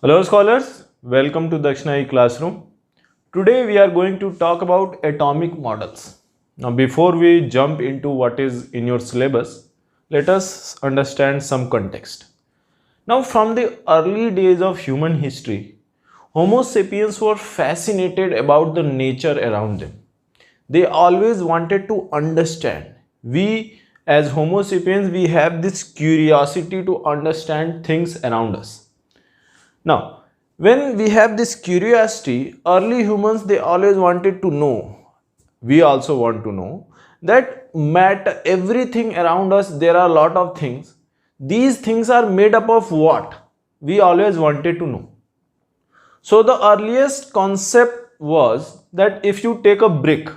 Hello scholars, welcome to Dakshinai classroom. Today we are going to talk about atomic models. Now before we jump into what is in your syllabus, let us understand some context. Now from the early days of human history, Homo sapiens were fascinated about the nature around them. They always wanted to understand. We as Homo sapiens, we have this curiosity to understand things around us. Now, when we have this curiosity, early humans they always wanted to know. We also want to know that matter everything around us. There are a lot of things. These things are made up of what? We always wanted to know. So the earliest concept was that if you take a brick,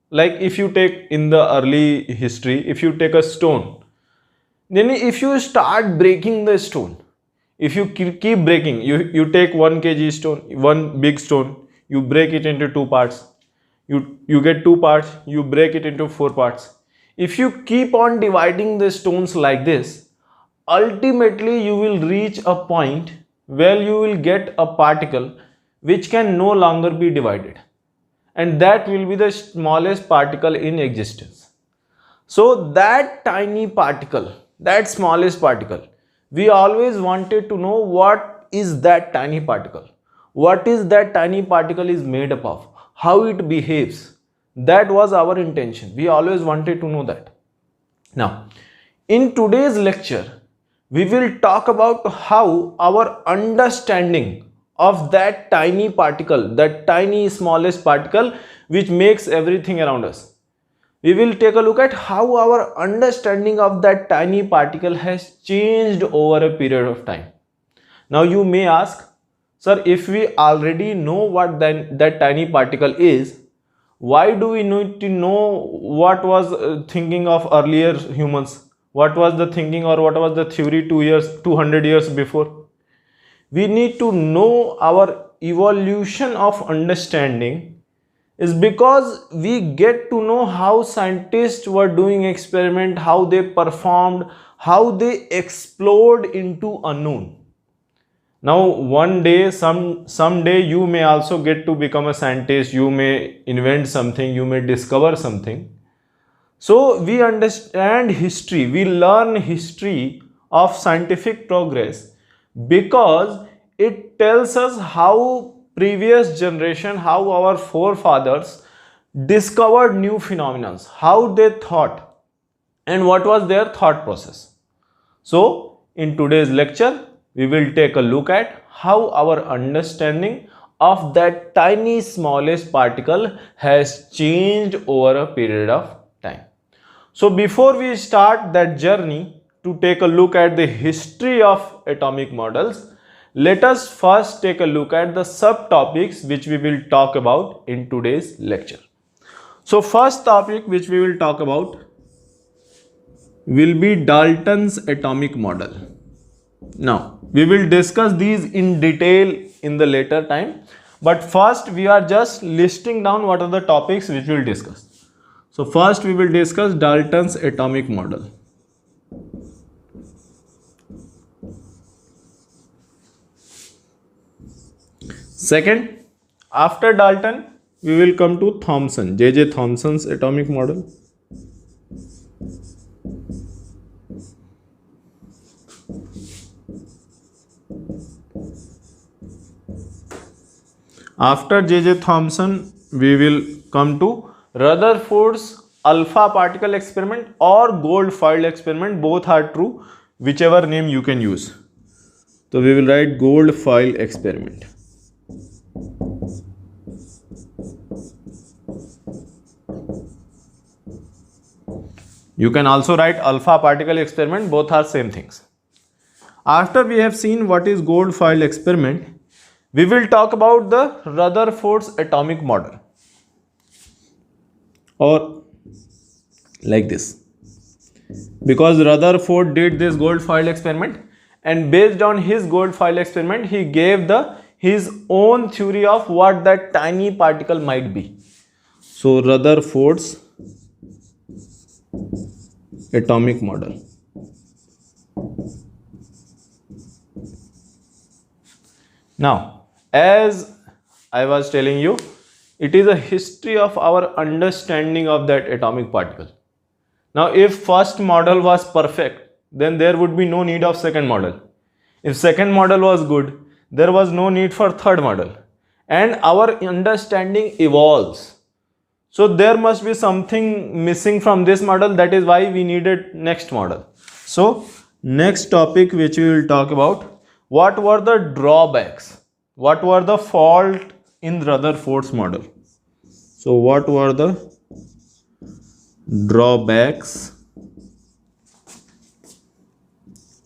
like if you take in the early history, if you take a stone, then if you start breaking the stone, if you keep breaking, you take 1 kg stone, one big stone, you break it into two parts, you get two parts, you break it into four parts. If you keep on dividing the stones like this, ultimately you will reach a point where you will get a particle which can no longer be divided, and that will be the smallest particle in existence. So that tiny particle, that smallest particle, we always wanted to know what is that tiny particle. What is that tiny particle is made up of? How it behaves. That was our intention. We always wanted to know that. Now, in today's lecture, we will talk about how our understanding of that tiny particle, that tiny smallest particle which makes everything around us, we will take a look at how our understanding of that tiny particle has changed over a period of time. Now you may ask, sir, if we already know what that tiny particle is, why do we need to know what was thinking of earlier humans? What was the thinking or what was the theory 200 years before? We need to know our evolution of understanding is because we get to know how scientists were doing experiment, how they performed, how they explored into unknown. Now one day, someday you may also get to become a scientist, you may invent something, you may discover something. So we understand history, we learn history of scientific progress because it tells us how previous generation, how our forefathers discovered new phenomena, how they thought and what was their thought process. So in today's lecture, we will take a look at how our understanding of that tiny smallest particle has changed over a period of time. So before we start that journey to take a look at the history of atomic models, let us first take a look at the subtopics which we will talk about in today's lecture. So first topic which we will talk about will be Dalton's atomic model. Now we will discuss these in detail in the later time, but first we are just listing down what are the topics which we will discuss. So first we will discuss Dalton's atomic model. Second, after Dalton, we will come to Thomson, J.J. Thomson's atomic model. After J.J. Thomson, we will come to Rutherford's alpha particle experiment or gold foil experiment. Both are true, whichever name you can use. So we will write gold foil experiment. You can also write alpha particle experiment, both are same things. After we have seen what is gold foil experiment, we will talk about the Rutherford's atomic model, or like this, because Rutherford did this gold foil experiment and based on his gold foil experiment he gave his own theory of what that tiny particle might be. So Rutherford's atomic model. Now, as I was telling you, it is a history of our understanding of that atomic particle. Now, if first model was perfect, then there would be no need of second model. If second model was good, there was no need for third model. And our understanding evolves. So there must be something missing from this model. That is why we needed next model. So next topic which we will talk about, what were the drawbacks? What were the fault in Rutherford's model? So what were the drawbacks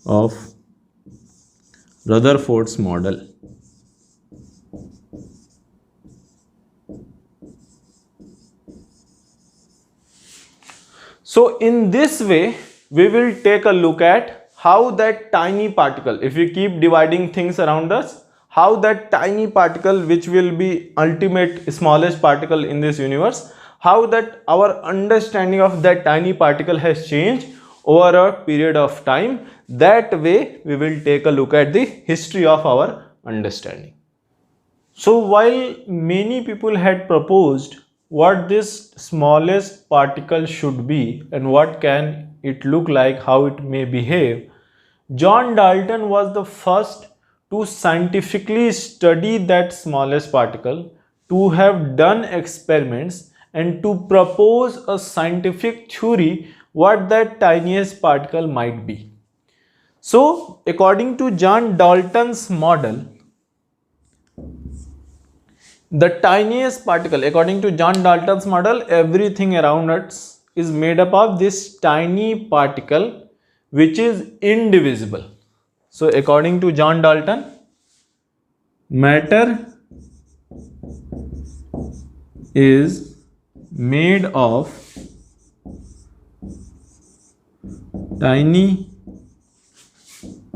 of Rutherford's model? So in this way, we will take a look at how that tiny particle, if we keep dividing things around us, how that tiny particle, which will be ultimate smallest particle in this universe, how that our understanding of that tiny particle has changed over a period of time. That way we will take a look at the history of our understanding. So while many people had proposed what this smallest particle should be and what can it look like, how it may behave, John Dalton was the first to scientifically study that smallest particle, to have done experiments and to propose a scientific theory what that tiniest particle might be. So according to John Dalton's model, the tiniest particle, according to John Dalton's model, everything around us is made up of this tiny particle which is indivisible. So according to John Dalton, matter is made of tiny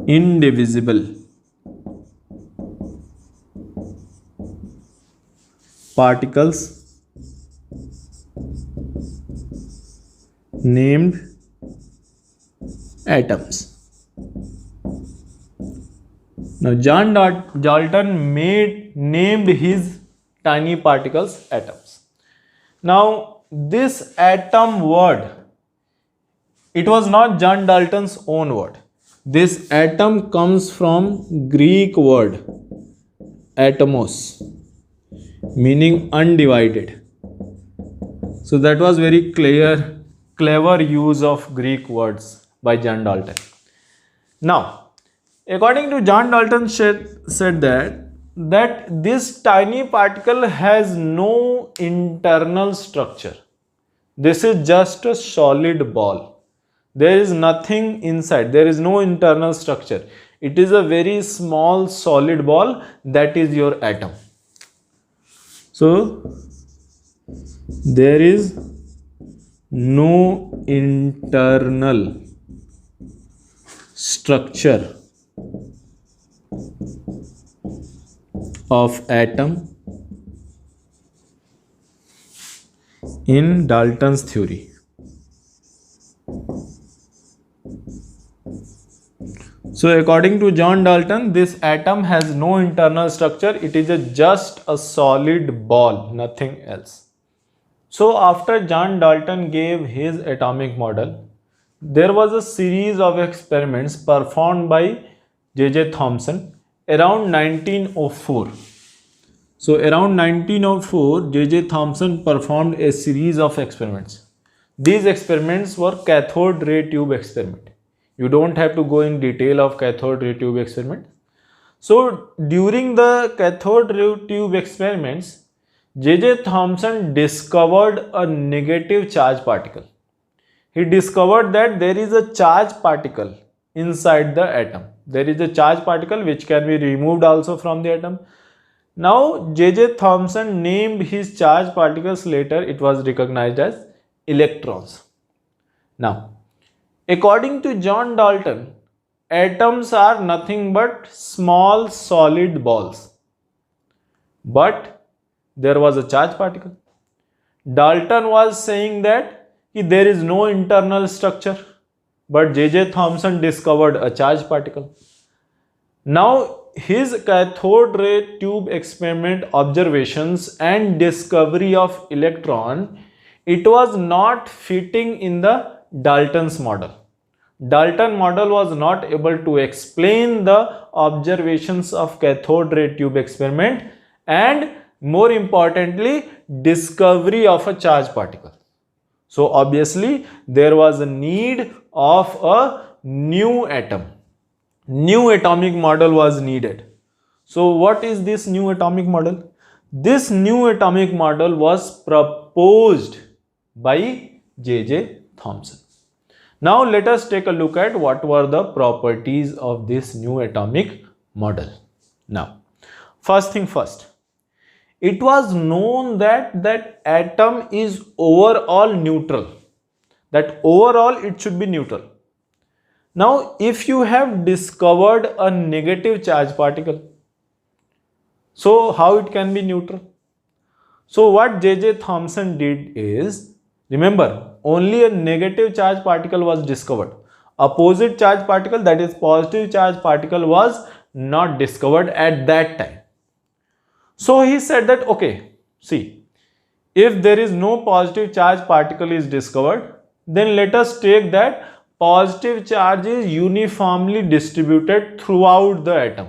indivisible particles named atoms. Now John Dalton named his tiny particles atoms. Now this atom word, it was not John Dalton's own word. This atom comes from Greek word atomos, meaning undivided. So that was very clever use of Greek words by John Dalton. Now, according to John Dalton said that this tiny particle has no internal structure. This is just a solid ball. There is nothing inside. There is no internal structure. It is a very small solid ball, that is your atom. So there is no internal structure of atom in Dalton's theory. So according to John Dalton, this atom has no internal structure. It is just a solid ball, nothing else. So after John Dalton gave his atomic model, there was a series of experiments performed by J.J. Thomson around 1904. So around 1904, J.J. Thomson performed a series of experiments. These experiments were cathode ray tube experiment. You don't have to go in detail of cathode ray tube experiment. So during the cathode ray tube experiments, J.J. Thomson discovered a negative charge particle. He discovered that there is a charge particle inside the atom. There is a charge particle which can be removed also from the atom. Now J.J. Thomson named his charge particles, later it was recognized as electrons. Now, according to John Dalton, atoms are nothing but small solid balls. But there was a charge particle. Dalton was saying that there is no internal structure, but J.J. Thomson discovered a charge particle. Now, his cathode ray tube experiment observations and discovery of electron, it was not fitting in the Dalton's model. Dalton model was not able to explain the observations of cathode ray tube experiment and more importantly discovery of a charged particle. So obviously there was a need of a new atom. New atomic model was needed. So what is this new atomic model? This new atomic model was proposed by J.J. Thomson. Now let us take a look at what were the properties of this new atomic model. Now, first thing first, it was known that atom is overall neutral, that overall it should be neutral. Now, if you have discovered a negative charge particle, so how it can be neutral? So what J.J. Thomson did is, remember, only a negative charge particle was discovered. Opposite charge particle, that is positive charge particle, was not discovered at that time. So he said that, okay, see, if there is no positive charge particle is discovered, then let us take that positive charge is uniformly distributed throughout the atom.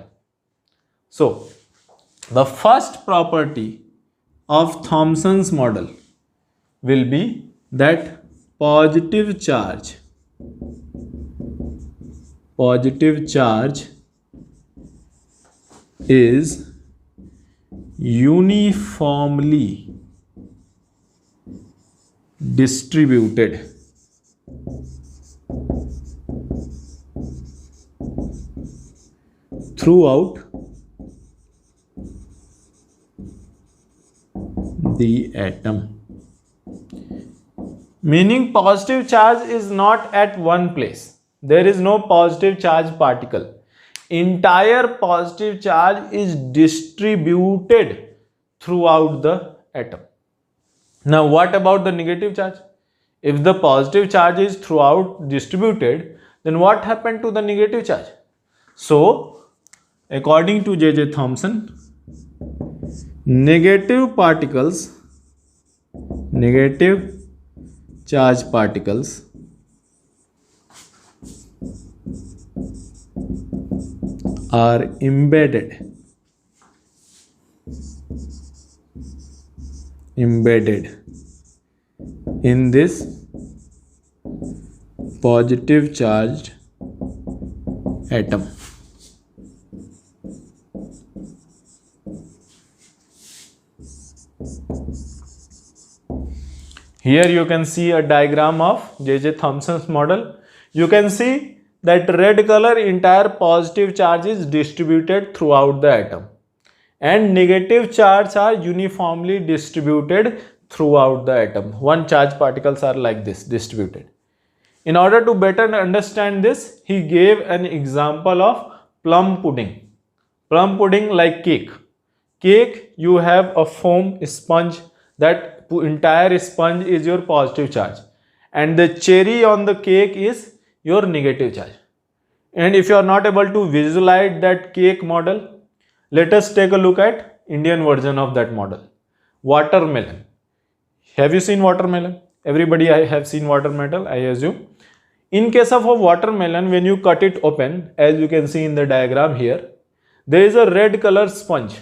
So the first property of Thomson's model will be that positive charge is uniformly distributed throughout the atom. Meaning positive charge is not at one place. There is no positive charge particle. Entire positive charge is distributed throughout the atom. Now what about the negative charge? If the positive charge is throughout distributed, then what happened to the negative charge? So according to J.J. Thomson, negative charge particles are embedded in this positive charged atom. Here you can see a diagram of J.J. Thomson's model. You can see that red color, entire positive charge is distributed throughout the atom, and negative charge are uniformly distributed throughout the atom. One charge particles are like this distributed. In order to better understand this, he gave an example of plum pudding. Plum pudding like cake. Cake, you have a foam sponge, that entire sponge is your positive charge, and the cherry on the cake is your negative charge. And if you are not able to visualize that cake model, let us take a look at Indian version of that model. Watermelon. Have you seen watermelon? Everybody have seen watermelon, I assume. In case of a watermelon, when you cut it open, as you can see in the diagram here, there is a red color sponge.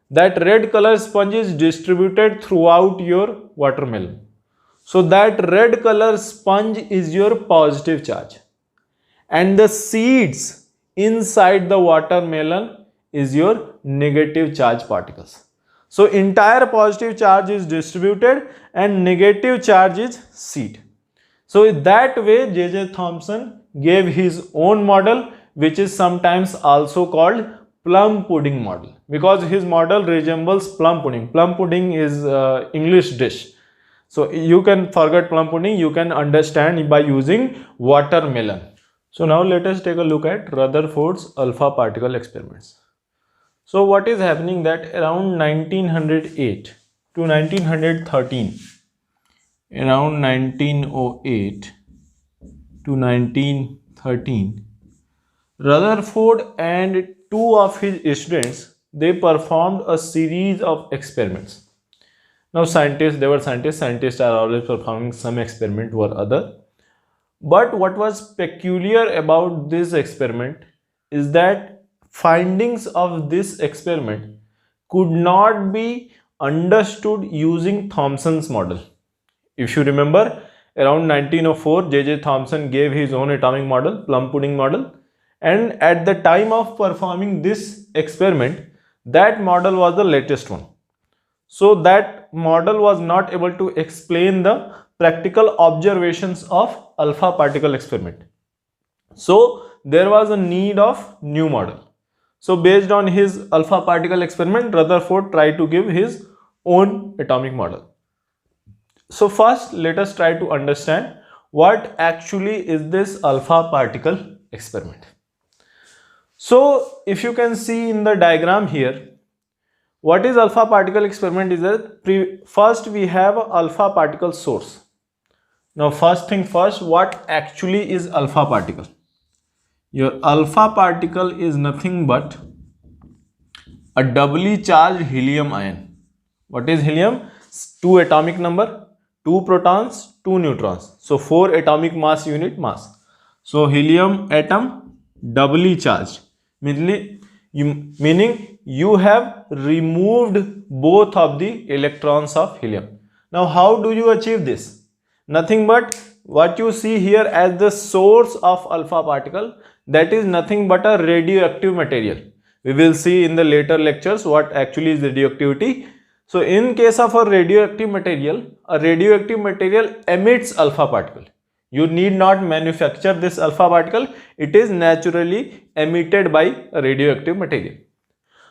That red color sponge is distributed throughout your watermelon. So that red color sponge is your positive charge, and the seeds inside the watermelon is your negative charge particles. So entire positive charge is distributed and negative charge is seed. So that way J.J. Thomson gave his own model, which is sometimes also called plum pudding model, because his model resembles plum pudding. Plum pudding is English dish. So you can forget plum pudding, you can understand by using watermelon. So now let us take a look at Rutherford's alpha particle experiments. So what is happening that around 1908 to 1913, around 1908 to 1913, Rutherford and two of his students, they performed a series of experiments. Now scientists are always performing some experiment or other. But what was peculiar about this experiment is that findings of this experiment could not be understood using Thomson's model. If you remember, around 1904, J.J. Thomson gave his own atomic model, plum pudding model, and at the time of performing this experiment, that model was the latest one. So that model was not able to explain the practical observations of alpha particle experiment. So there was a need of new model. So based on his alpha particle experiment, Rutherford tried to give his own atomic model. So first let us try to understand what actually is this alpha particle experiment. So if you can see in the diagram here, what is alpha particle experiment is that first we have a alpha particle source. Now first thing first, what actually is alpha particle? Your alpha particle is nothing but a doubly charged helium ion. What is helium? 2 atomic number, 2 protons, 2 neutrons. So 4 atomic mass unit mass. So helium atom doubly charged. Meaning you have removed both of the electrons of helium. Now how do you achieve this? Nothing but what you see here as the source of alpha particle, that is nothing but a radioactive material. We will see in the later lectures what actually is radioactivity. So in case of a radioactive material emits alpha particle. You need not manufacture this alpha particle, it is naturally emitted by a radioactive material.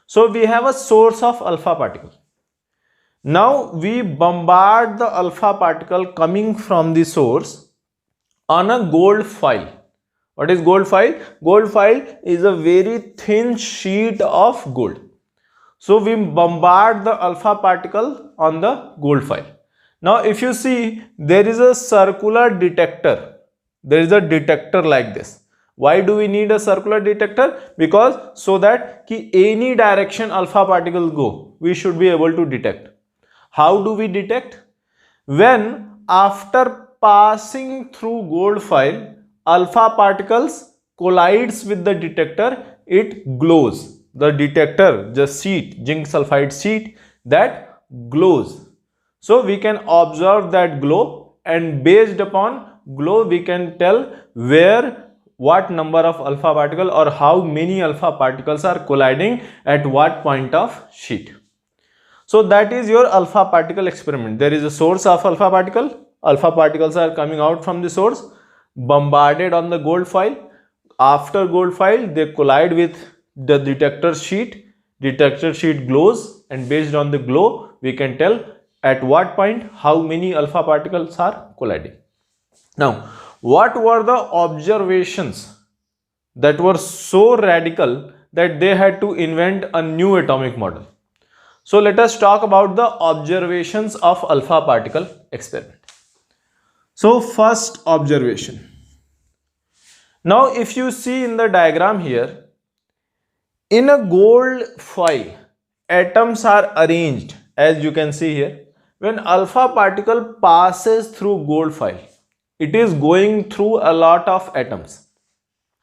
So we have a source of alpha particle. Now we bombard the alpha particle coming from the source on a gold foil. What is gold foil? Gold foil is a very thin sheet of gold. So we bombard the alpha particle on the gold foil. Now if you see, there is a circular detector. There is a detector like this. Why do we need a circular detector? Because so that any direction alpha particles go, we should be able to detect. How do we detect? When after passing through gold foil, alpha particles collides with the detector, it glows. The detector, the sheet, zinc sulfide sheet, that glows. So we can observe that glow, and based upon glow we can tell what number of alpha particle or how many alpha particles are colliding at what point of sheet. So that is your alpha particle experiment. There is a source of alpha particle. Alpha particles are coming out from the source, bombarded on the gold foil. After gold foil, they collide with the detector sheet. Detector sheet glows, and based on the glow, we can tell at what point how many alpha particles are colliding. Now, what were the observations that were so radical that they had to invent a new atomic model? So let us talk about the observations of alpha particle experiment. So first observation. Now if you see in the diagram here, in a gold foil, atoms are arranged as you can see here. When alpha particle passes through gold foil, it is going through a lot of atoms.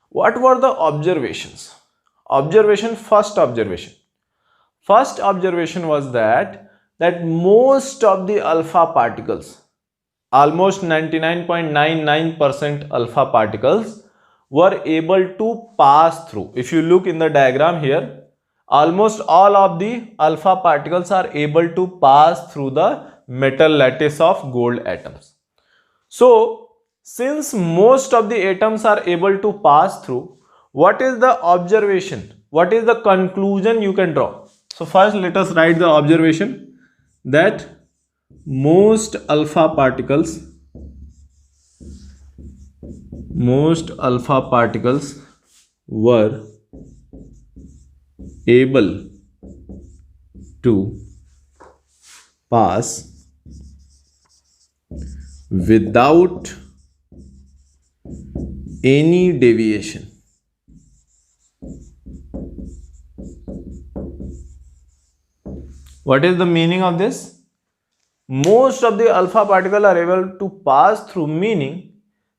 What were the observations? First observation was that most of the alpha particles, almost 99.99% alpha particles were able to pass through. If you look in the diagram here, almost all of the alpha particles are able to pass through the metal lattice of gold atoms. So since most of the atoms are able to pass through, what is the observation? What is the conclusion you can draw? So first let us write the observation that most alpha particles were able to pass without any deviation. What is the meaning of this? Most of the alpha particles are able to pass through, meaning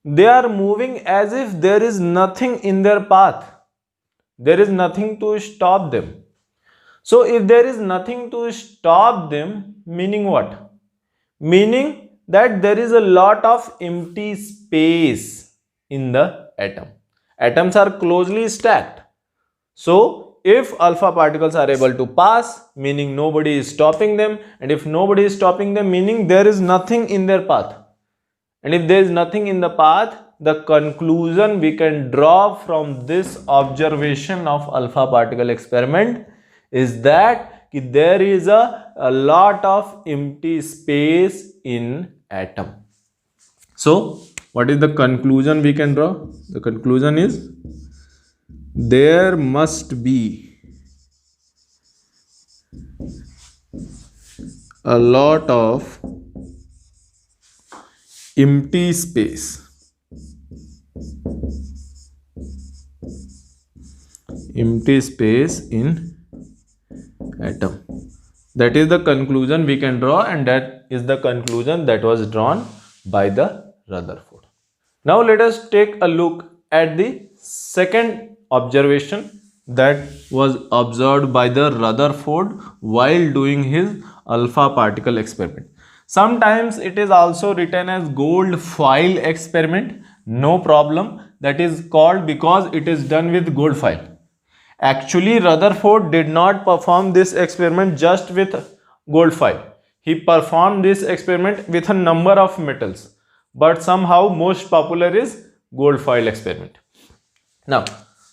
they are moving as if there is nothing in their path. There is nothing to stop them. So if there is nothing to stop them, meaning what? Meaning that there is a lot of empty space in the atom. Atoms are closely stacked. So if alpha particles are able to pass, meaning nobody is stopping them, and if nobody is stopping them, meaning there is nothing in their path. And if there is nothing in the path, the conclusion we can draw from this observation of alpha particle experiment is that there is a lot of empty space in atom. So what is the conclusion we can draw? The conclusion is there must be a lot of empty space in atom. That is the conclusion we can draw, and that is the conclusion that was drawn by the Rutherford. Now let us take a look at the second observation that was observed by the Rutherford while doing his alpha particle experiment. Sometimes it is also written as gold foil experiment. No problem. That is called because it is done with gold foil. Actually, Rutherford did not perform this experiment just with gold foil. He performed this experiment with a number of metals, but somehow most popular is gold foil experiment. Now,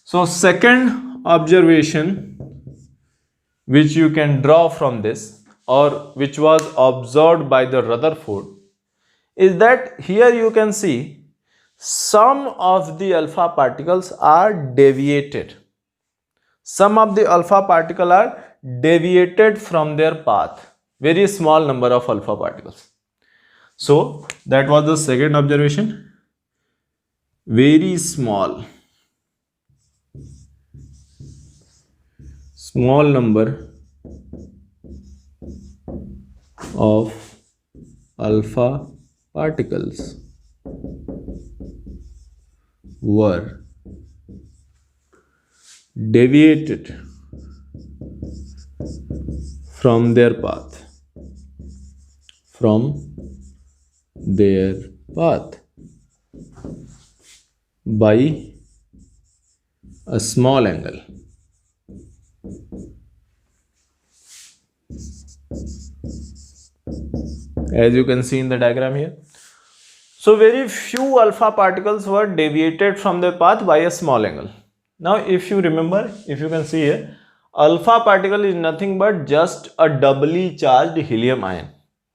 so second observation which you can draw from this, or which was observed by the Rutherford, is that here you can see some of the alpha particles are deviated. Some of the alpha particles are deviated from their path. Very small number of alpha particles. So that was the second observation. Very small number of alpha particles were deviated from their path by a small angle. As you can see in the diagram here. So very few alpha particles were deviated from their path by a small angle. Now if you remember, if you can see here, alpha particle is nothing but just a doubly charged helium ion,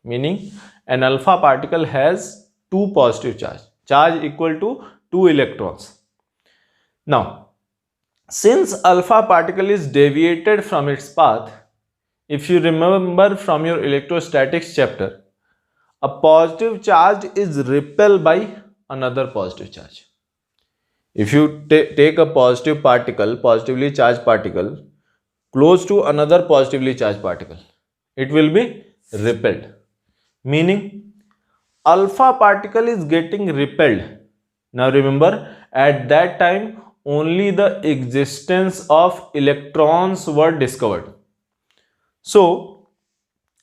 meaning an alpha particle has two positive charge equal to 2 electrons. Now since alpha particle is deviated from its path, if you remember from your electrostatics chapter, a positive charge is repelled by another positive charge. If you take a positive particle, positively charged particle, close to another positively charged particle, it will be repelled. Meaning, alpha particle is getting repelled. Now remember, at that time, only the existence of electrons were discovered. So,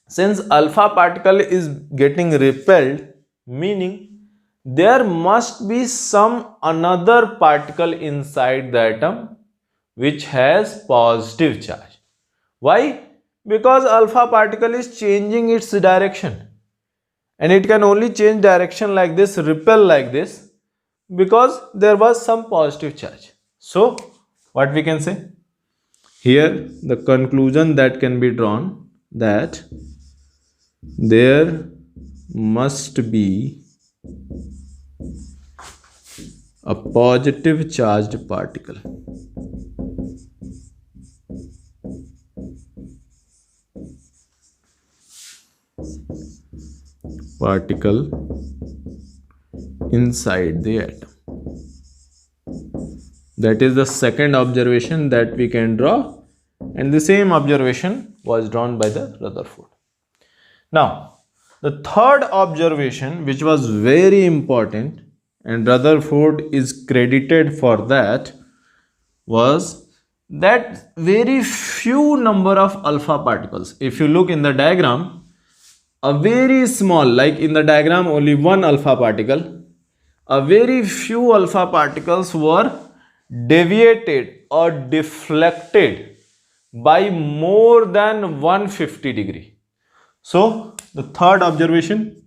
since alpha particle is getting repelled, meaning there must be some another particle inside the atom which has positive charge. Why? Because alpha particle is changing its direction, and it can only change direction like this, repel like this, because there was some positive charge. So what we can say? Here the conclusion that can be drawn, that there must be a positive charged particle inside the atom. That is the second observation that we can draw, and the same observation was drawn by the Rutherford. Now, the third observation, which was very important, and Rutherford is credited for that, was that very few number of alpha particles. If you look in the diagram, a very small, like in the diagram, only one alpha particle, a very few alpha particles were deviated or deflected by more than 150 degree. So the third observation,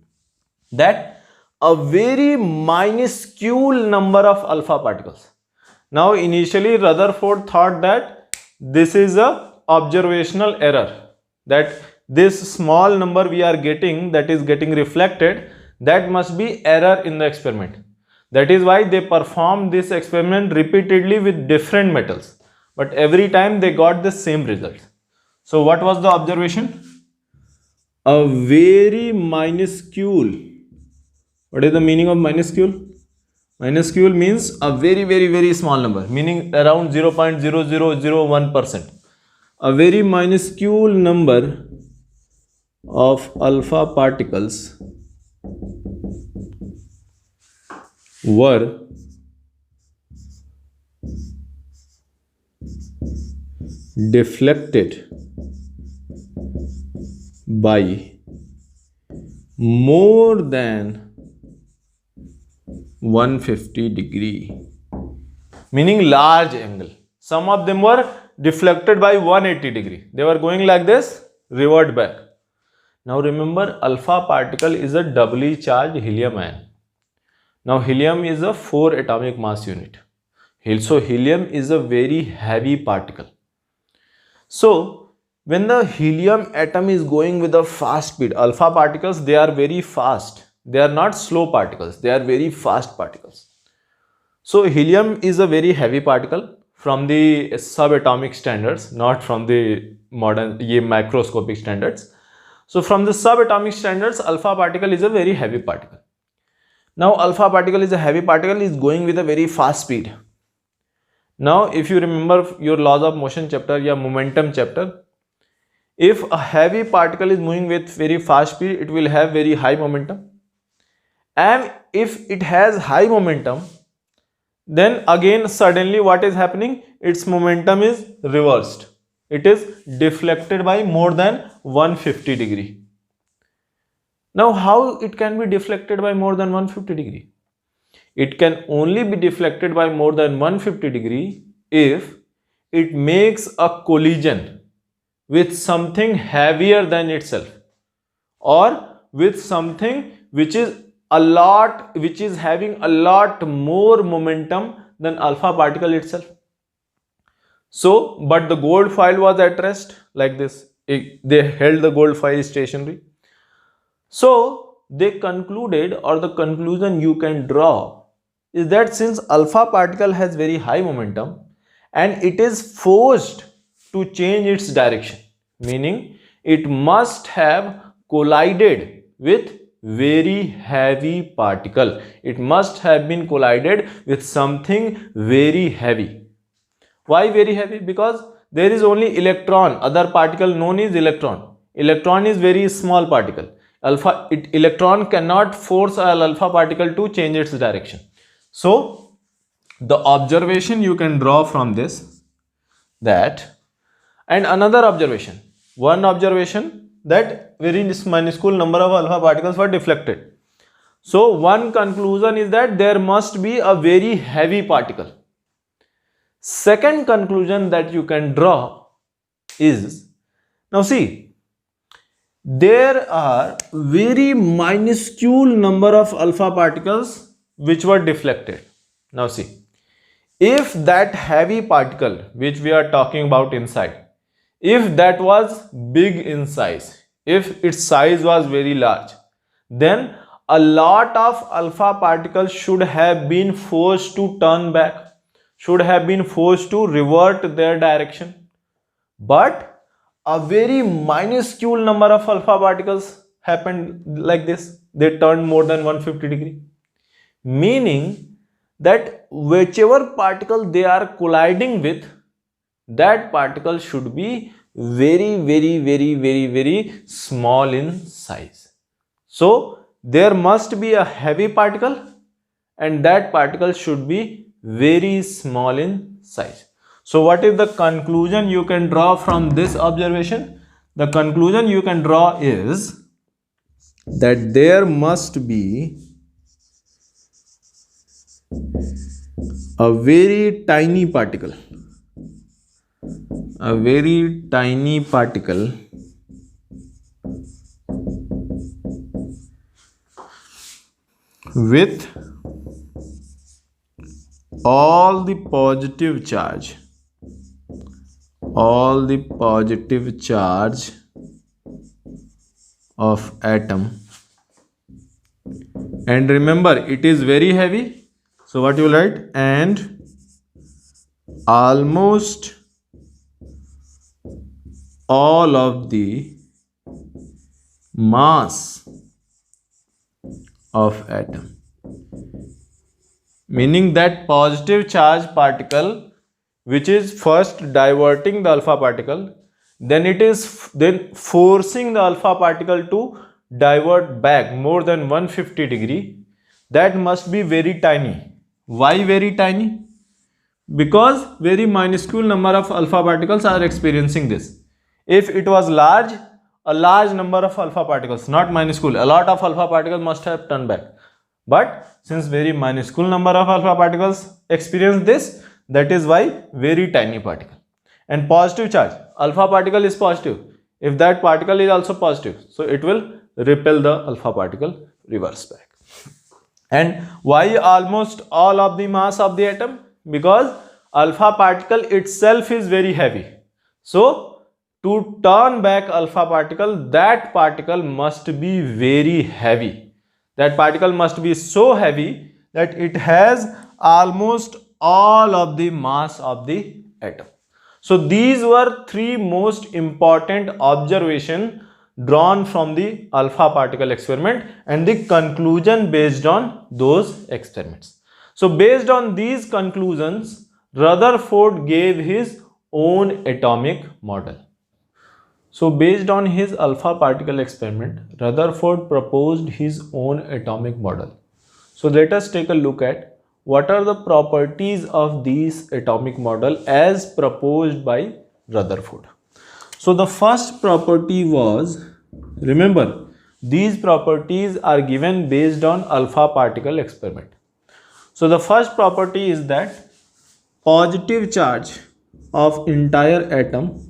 that a very minuscule number of alpha particles. Now initially Rutherford thought that this is a observational error, that this small number we are getting, that is getting reflected, that must be error in the experiment. That is why they performed this experiment repeatedly with different metals, but every time they got the same result. So what was the observation? A very minuscule. What is the meaning of minuscule? Minuscule means a very small number, meaning around 0.0001%. A very minuscule number of alpha particles were deflected by more than 150 degree, meaning large angle. Some of them were deflected by 180 degree. They were going like this, revert back. Now remember, alpha particle is a doubly charged helium ion. Now helium is a 4 atomic mass unit. So helium is a very heavy particle. So when the helium atom is going with a fast speed, alpha particles, they are very fast. They are not slow particles. They are very fast particles. So helium is a very heavy particle from the subatomic standards, not from the modern macroscopic standards. So from the subatomic standards, alpha particle is a very heavy particle. Now alpha particle is a heavy particle, is going with a very fast speed. Now if you remember your laws of motion chapter or momentum chapter, if a heavy particle is moving with very fast speed, it will have very high momentum. And if it has high momentum, then again suddenly what is happening? Its momentum is reversed. It is deflected by more than 150 degree. Now how it can be deflected by more than 150 degree? It can only be deflected by more than 150 degree if it makes a collision with something heavier than itself, or with something which is having a lot more momentum than alpha particle itself. So, but the gold foil was at rest like this. They held the gold foil stationary. So they concluded, or the conclusion you can draw is that since alpha particle has very high momentum and it is forced to change its direction, meaning it must have collided with very heavy particle. It must have been collided with something very heavy. Why very heavy? Because there is only electron, other particle known as electron. Electron is very small particle. Electron cannot force an alpha particle to change its direction. So the observation you can draw from this, that, and another observation, one observation, that very minuscule number of alpha particles were deflected. So one conclusion is that there must be a very heavy particle. Second conclusion that you can draw is, now see, there are very minuscule number of alpha particles which were deflected. Now see, if that heavy particle which we are talking about inside, if that was big in size, if its size was very large, then a lot of alpha particles should have been forced to turn back, should have been forced to revert their direction. But a very minuscule number of alpha particles happened like this. They turned more than 150 degree. Meaning that whichever particle they are colliding with, that particle should be very small in size. So there must be a heavy particle and that particle should be very small in size. So what is the conclusion you can draw from this observation? The conclusion you can draw is that there must be a very tiny particle, with all the positive charge of atom, and remember it is very heavy. So what you will write? And almost all of the mass of atom, meaning that positive charge particle which is first diverting the alpha particle, then it is then forcing the alpha particle to divert back more than 150 degree, that must be very tiny. Why very tiny? Because very minuscule number of alpha particles are experiencing this. If it was large, a large number of alpha particles, not minuscule, a lot of alpha particles must have turned back. But since very minuscule number of alpha particles experience this, that is why very tiny particle. And positive charge, alpha particle is positive. If that particle is also positive, so it will repel the alpha particle reverse back. And why almost all of the mass of the atom? Because alpha particle itself is very heavy. So to turn back alpha particle, that particle must be very heavy. That particle must be so heavy that it has almost all of the mass of the atom. So these were three most important observations drawn from the alpha particle experiment and the conclusion based on those experiments. So based on these conclusions, Rutherford gave his own atomic model. So based on his alpha particle experiment, Rutherford proposed his own atomic model. So let us take a look at what are the properties of this atomic model as proposed by Rutherford. So the first property was, remember, these properties are given based on alpha particle experiment. So the first property is that positive charge of entire atom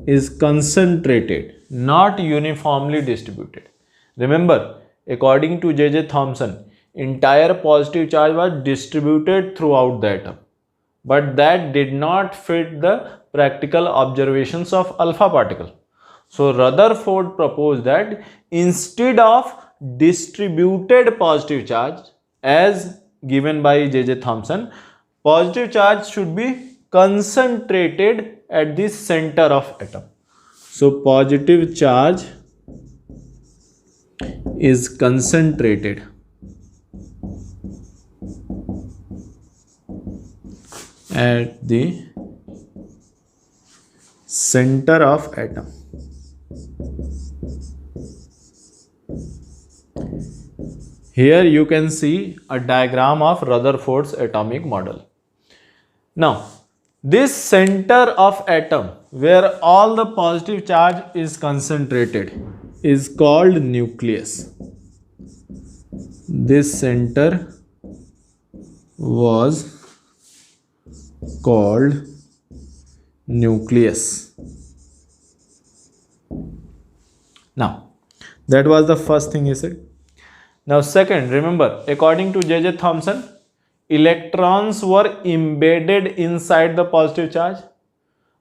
is concentrated, not uniformly distributed. Remember, according to J.J. Thomson, entire positive charge was distributed throughout the atom, but that did not fit the practical observations of alpha particle. So Rutherford proposed that instead of distributed positive charge as given by J.J. Thomson, positive charge should be concentrated at the center of atom. So positive charge is concentrated at the center of atom. Here you can see a diagram of Rutherford's atomic model. Now, this center of atom where all the positive charge is concentrated is called nucleus. This center was called nucleus. Now, that was the first thing he said. Now second, remember, according to J.J. Thomson, electrons were embedded inside the positive charge,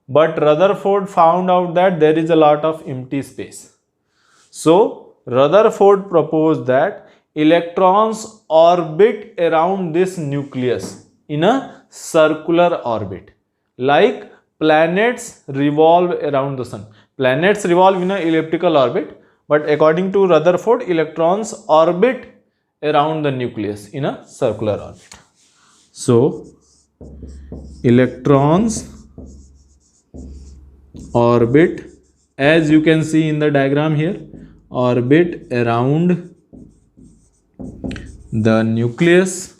but Rutherford found out that there is a lot of empty space. So Rutherford proposed that electrons orbit around this nucleus in a circular orbit, like planets revolve around the sun. Planets revolve in an elliptical orbit, but according to Rutherford, electrons orbit around the nucleus in a circular orbit. So electrons orbit, as you can see in the diagram here, orbit around the nucleus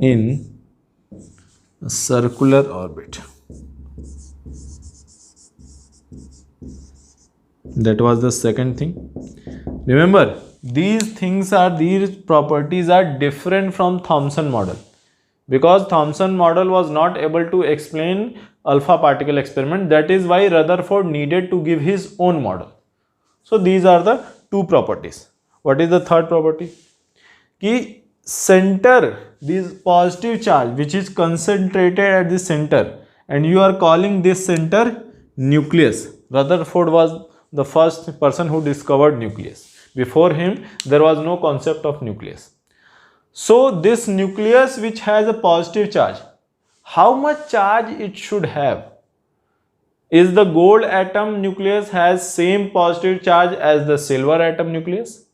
in a circular orbit. That was the second thing. Remember, these properties are different from Thomson model, because Thomson model was not able to explain alpha particle experiment. That is why Rutherford needed to give his own model. So these are the two properties. What is the third property? Ki center, this positive charge which is concentrated at the center, and you are calling this center nucleus. Rutherford was the first person who discovered nucleus. Before him there was no concept of nucleus. So this nucleus which has a positive charge, how much charge it should have? Is the gold atom nucleus has same positive charge as the silver atom nucleus?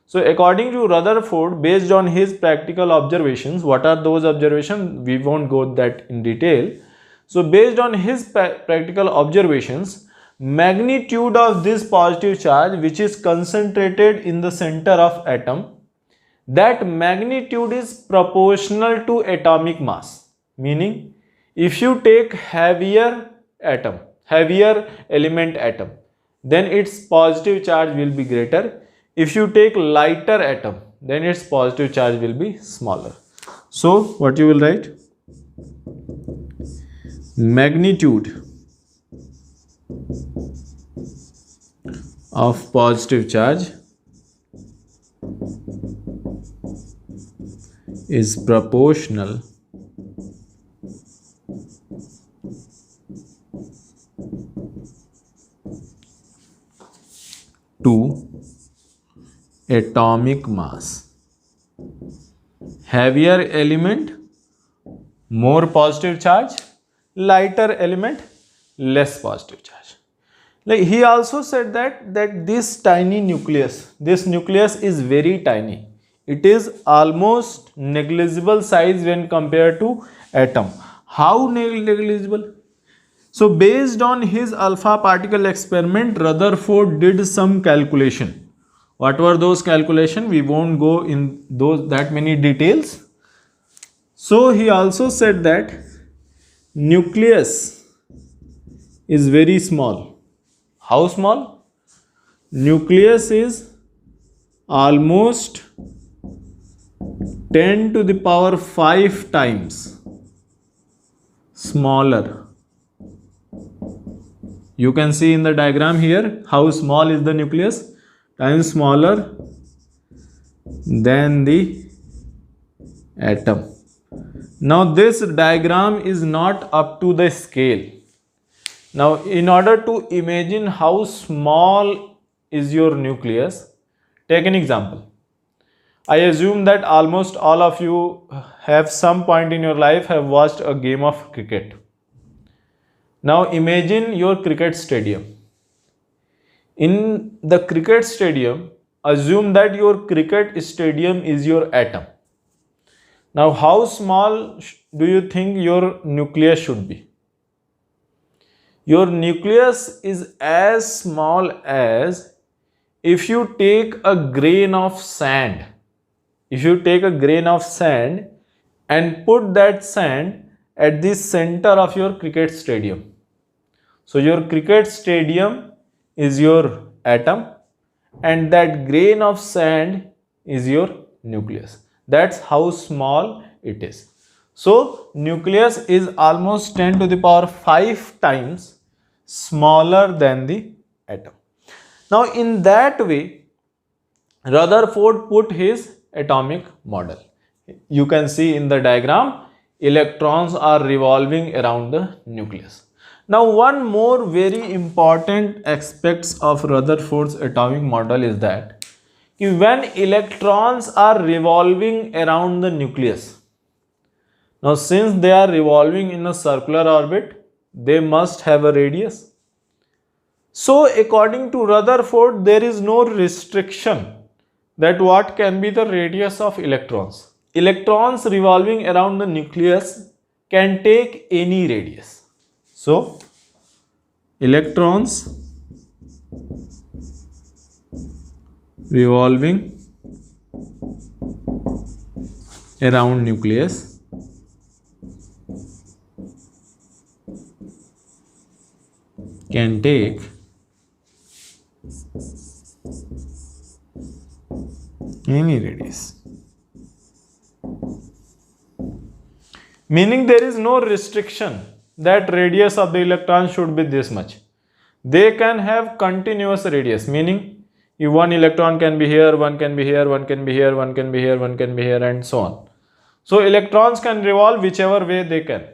So according to Rutherford, based on his practical observations, what are those observations? We won't go that in detail. So based on his practical observations, magnitude of this positive charge which is concentrated in the center of atom, that magnitude is proportional to atomic mass. Meaning, if you take heavier element atom, then its positive charge will be greater. If you take lighter atom, then its positive charge will be smaller. So what you will write? Magnitude of positive charge is proportional to atomic mass. Heavier element, more positive charge; lighter element, less positive charge. Like he also said that this tiny nucleus, this nucleus is very tiny. It is almost negligible size when compared to atom. How negligible? So based on his alpha particle experiment, Rutherford did some calculation. What were those calculations? We won't go in that many details. So he also said that nucleus is very small. How small? Nucleus is almost 10 to the power 5 times smaller. You can see in the diagram here how small is the nucleus, times smaller than the atom. Now this diagram is not up to the scale. Now in order to imagine how small is your nucleus, take an example. I assume that almost all of you have some point in your life have watched a game of cricket. Now imagine your cricket stadium. In the cricket stadium, assume that your cricket stadium is your atom. Now how small do you think your nucleus should be? Your nucleus is as small as if you take a grain of sand. If you take a grain of sand and put that sand at the center of your cricket stadium. So your cricket stadium is your atom and that grain of sand is your nucleus. That's how small it is. So nucleus is almost 10 to the power 5 times smaller than the atom. Now in that way, Rutherford put his atomic model. You can see in the diagram, electrons are revolving around the nucleus. Now one more very important aspects of Rutherford's atomic model is that when electrons are revolving around the nucleus, now since they are revolving in a circular orbit, they must have a radius. So according to Rutherford, there is no restriction that what can be the radius of electrons. Electrons revolving around the nucleus can take any radius. So electrons revolving around nucleus can take any radius. Meaning there is no restriction that radius of the electron should be this much. They can have continuous radius, meaning if one electron can be here, one can be here, one can be here, one can be here, one can be here, and so on. So electrons can revolve whichever way they can.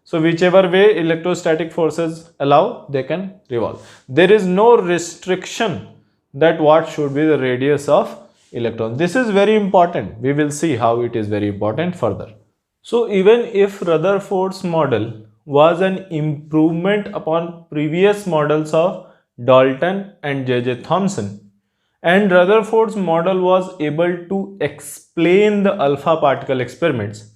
So whichever way electrostatic forces allow, they can revolve. There is no restriction that what should be the radius of electron. This is very important. We will see how it is very important further. So even if Rutherford's model was an improvement upon previous models of Dalton and J.J. Thomson, and Rutherford's model was able to explain the alpha particle experiments,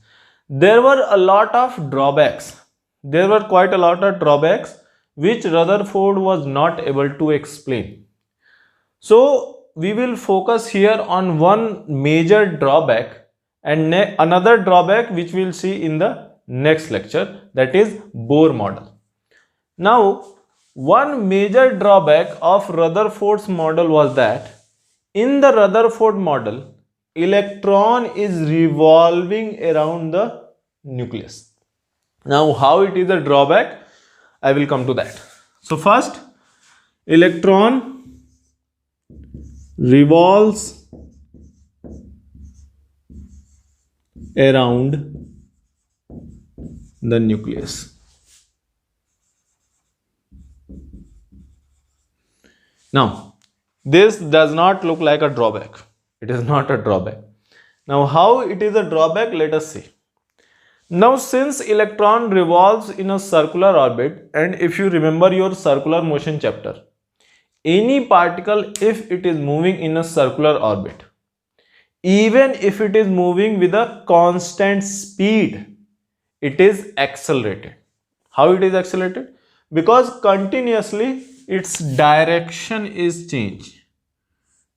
there were a lot of drawbacks. There were quite a lot of drawbacks which Rutherford was not able to explain. So we will focus here on one major drawback and another drawback which we will see in the next lecture, that is Bohr model. Now, one major drawback of Rutherford's model was that in the Rutherford model, electron is revolving around the nucleus. Now, how it is a drawback, I will come to that. So first, electron revolves around the nucleus. Now, this does not look like a drawback. It is not a drawback. Now, how it is a drawback, let us see. Now, since electron revolves in a circular orbit, and if you remember your circular motion chapter, any particle, if it is moving in a circular orbit, even if it is moving with a constant speed, it is accelerated. How it is accelerated? Because continuously its direction is changing.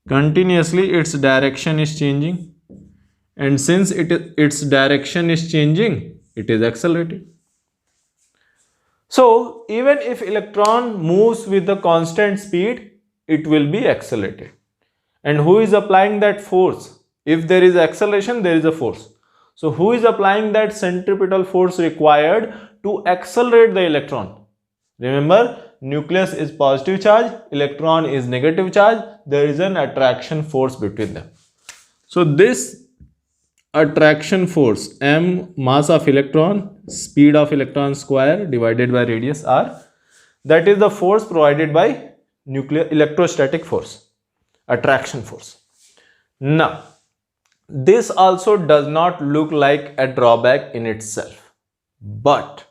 Continuously its direction is changing, and since its direction is changing, it is accelerated. So even if electron moves with a constant speed, it will be accelerated. And who is applying that force? If there is acceleration, there is a force. So who is applying that centripetal force required to accelerate the electron? Remember, nucleus is positive charge, electron is negative charge. There is an attraction force between them. So this attraction force, m, mass of electron, speed of electron square divided by radius r, that is the force provided by nuclear electrostatic force, attraction force. Now, this also does not look like a drawback in itself, but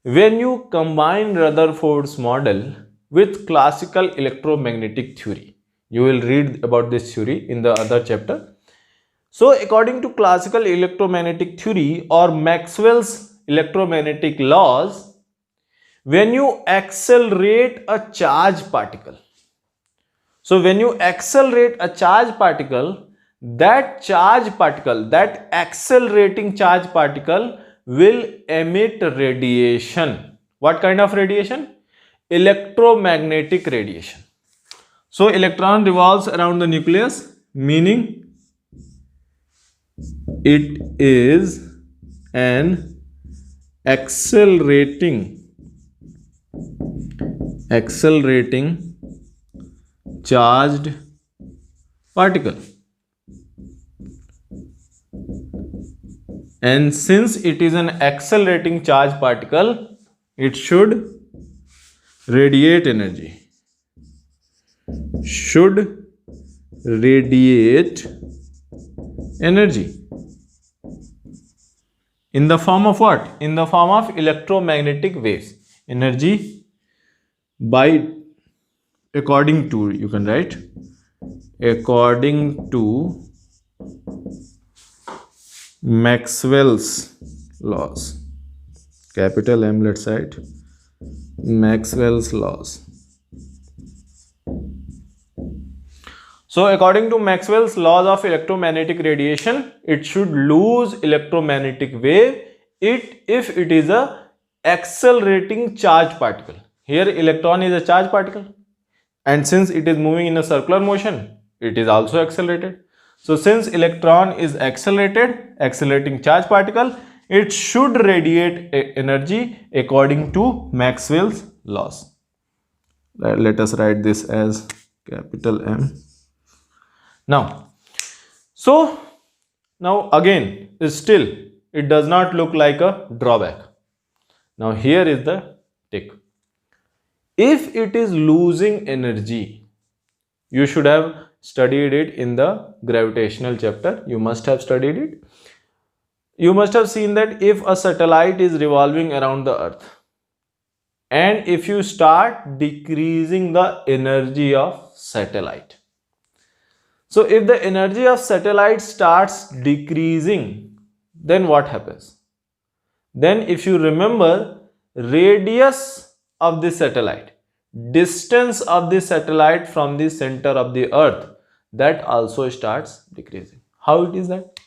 when you combine Rutherford's model with classical electromagnetic theory, you will read about this theory in the other chapter. So according to classical electromagnetic theory or Maxwell's electromagnetic laws, when you accelerate a charged particle, so when you accelerate a charged particle, that accelerating charged particle will emit radiation. What kind of radiation? Electromagnetic radiation. So electron revolves around the nucleus, meaning it is an accelerating charged particle. And since it is an accelerating charged particle, it should radiate energy. Should radiate energy. In the form of what? In the form of electromagnetic waves. Energy by, according to, you can write, according to Maxwell's laws. capital M, let's write Maxwell's laws. So according to Maxwell's laws of electromagnetic radiation, it should lose electromagnetic wave if it is a accelerating charged particle. Here electron is a charged particle, and since it is moving in a circular motion, it is also accelerated. So since electron is accelerating charged particle, it should radiate energy according to Maxwell's laws. Let us write this as capital M. Now again, still it does not look like a drawback. Now here is the tick. If it is losing energy, you should have studied it in the gravitational chapter. You must have studied it. You must have seen that if a satellite is revolving around the earth, and if you start decreasing the energy of satellite, so if the energy of satellite starts decreasing, then what happens? Then if you remember, radius of the satellite, distance of the satellite from the center of the earth, that also starts decreasing. How it is that?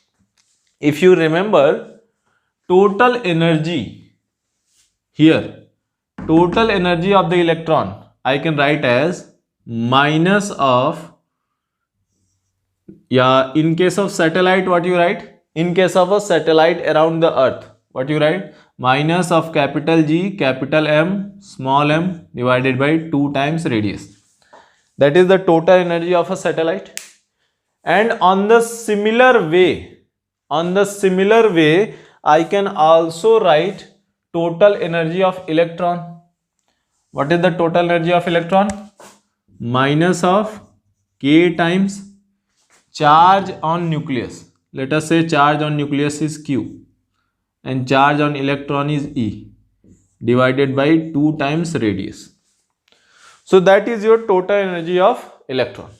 If you remember, total energy here, total energy of the electron, I can write as minus of, in case of satellite, what you write? In case of a satellite around the earth, what you write? Minus of capital G, capital M, small m divided by 2 times radius. That is the total energy of a satellite. And on the similar way, I can also write total energy of electron. What is the total energy of electron? Minus of K times charge on nucleus. Let us say charge on nucleus is Q and charge on electron is E, divided by 2 times radius. So that is your total energy of electron.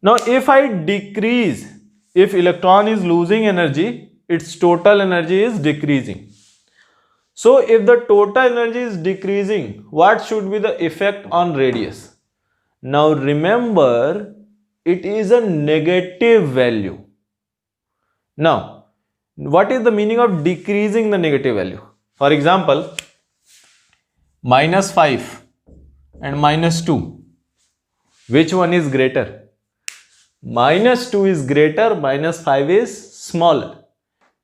Now if I decrease, if electron is losing energy, its total energy is decreasing. So if the total energy is decreasing, what should be the effect on radius? Now remember, it is a negative value. Now, what is the meaning of decreasing the negative value? For example, minus 5 and minus 2. Which one is greater? Minus 2 is greater, minus 5 is smaller.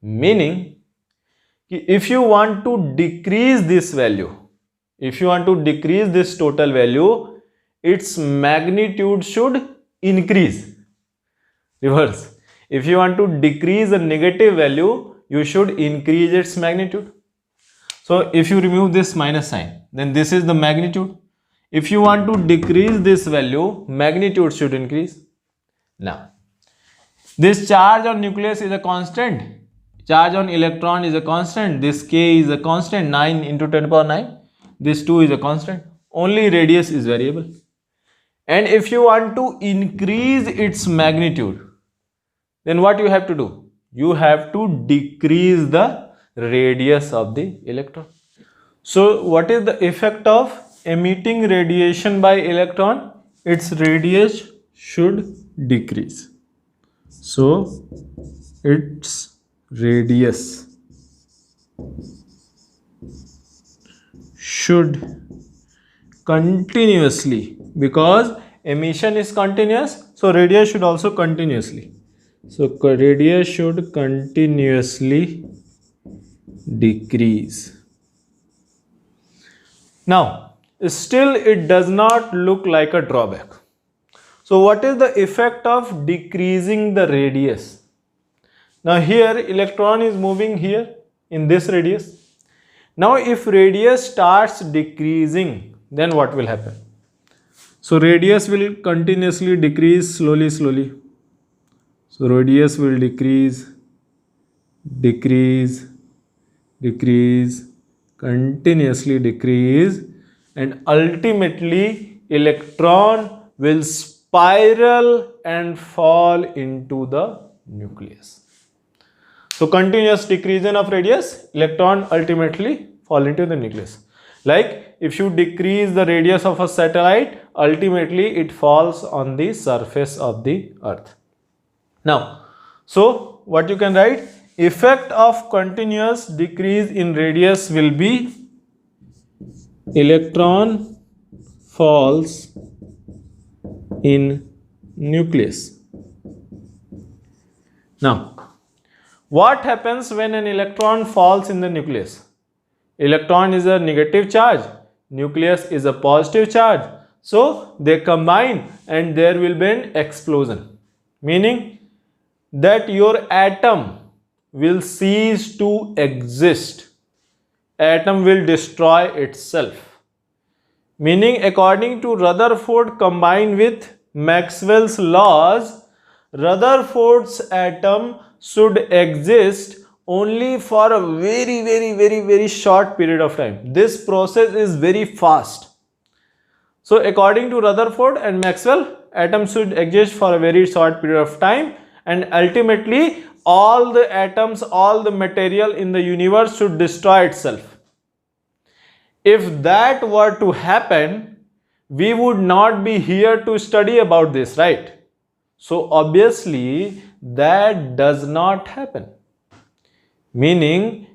Meaning, if you want to decrease this value, if you want to decrease this total value, its magnitude should increase. Reverse. If you want to decrease a negative value, you should increase its magnitude. So if you remove this minus sign, then this is the magnitude. If you want to decrease this value, magnitude should increase. Now, this charge on nucleus is a constant. Charge on electron is a constant. This K is a constant, 9 into 10 to the power 9. This 2 is a constant. Only radius is variable. And if you want to increase its magnitude, then what you have to do? You have to decrease the radius of the electron. So what is the effect of emitting radiation by electron? Its radius should decrease. So its radius should continuously, because emission is continuous, so radius should also continuously. So radius should continuously decrease. Now, still it does not look like a drawback. So what is the effect of decreasing the radius? Now here electron is moving here in this radius. Now if radius starts decreasing, then what will happen? So radius will continuously decrease slowly. So radius will decrease, continuously decrease, and ultimately electron will spiral and fall into the nucleus. So continuous decrease of radius, electron ultimately fall into the nucleus. Like if you decrease the radius of a satellite, ultimately it falls on the surface of the earth. Now, so what you can write, effect of continuous decrease in radius will be electron falls in nucleus. Now, what happens when an electron falls in the nucleus? Electron is a negative charge, nucleus is a positive charge. So they combine and there will be an explosion. Meaning that your atom will cease to exist. Atom will destroy itself. Meaning according to Rutherford combined with Maxwell's laws, Rutherford's atom should exist only for a very short period of time. This process is very fast. So according to Rutherford and Maxwell, atom should exist for a very short period of time, and ultimately all the atoms, all the material in the universe should destroy itself. If that were to happen, we would not be here to study about this, right? So obviously that does not happen. Meaning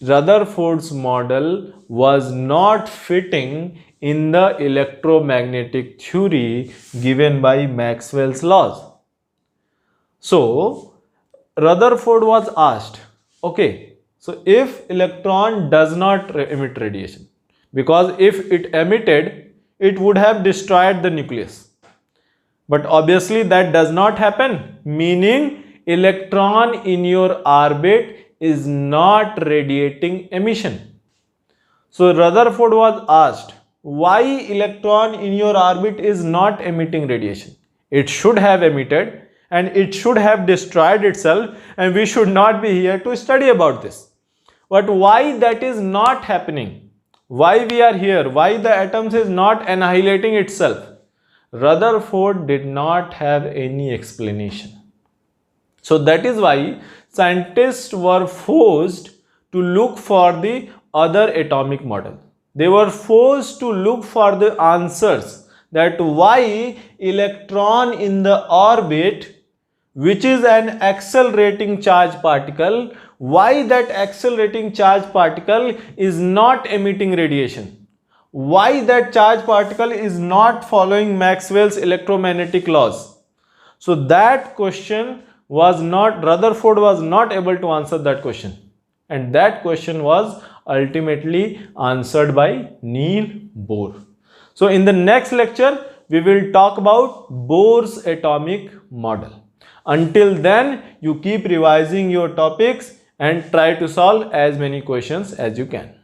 Rutherford's model was not fitting in the electromagnetic theory given by Maxwell's laws. So Rutherford was asked, okay, so if electron does not emit radiation, because if it emitted, it would have destroyed the nucleus. But obviously that does not happen, meaning electron in your orbit is not radiating emission. So Rutherford was asked, why electron in your orbit is not emitting radiation? It should have emitted and it should have destroyed itself, and we should not be here to study about this. But why that is not happening? Why we are here? Why the atoms is not annihilating itself? Rutherford did not have any explanation. So that is why scientists were forced to look for the other atomic model. They were forced to look for the answers that why electron in the orbit, which is an accelerating charge particle, why that accelerating charge particle is not emitting radiation. Why that charge particle is not following Maxwell's electromagnetic laws. So that question was not, Rutherford was not able to answer that question. And that question was ultimately answered by Niels Bohr. So in the next lecture, we will talk about Bohr's atomic model. Until then, you keep revising your topics and try to solve as many questions as you can.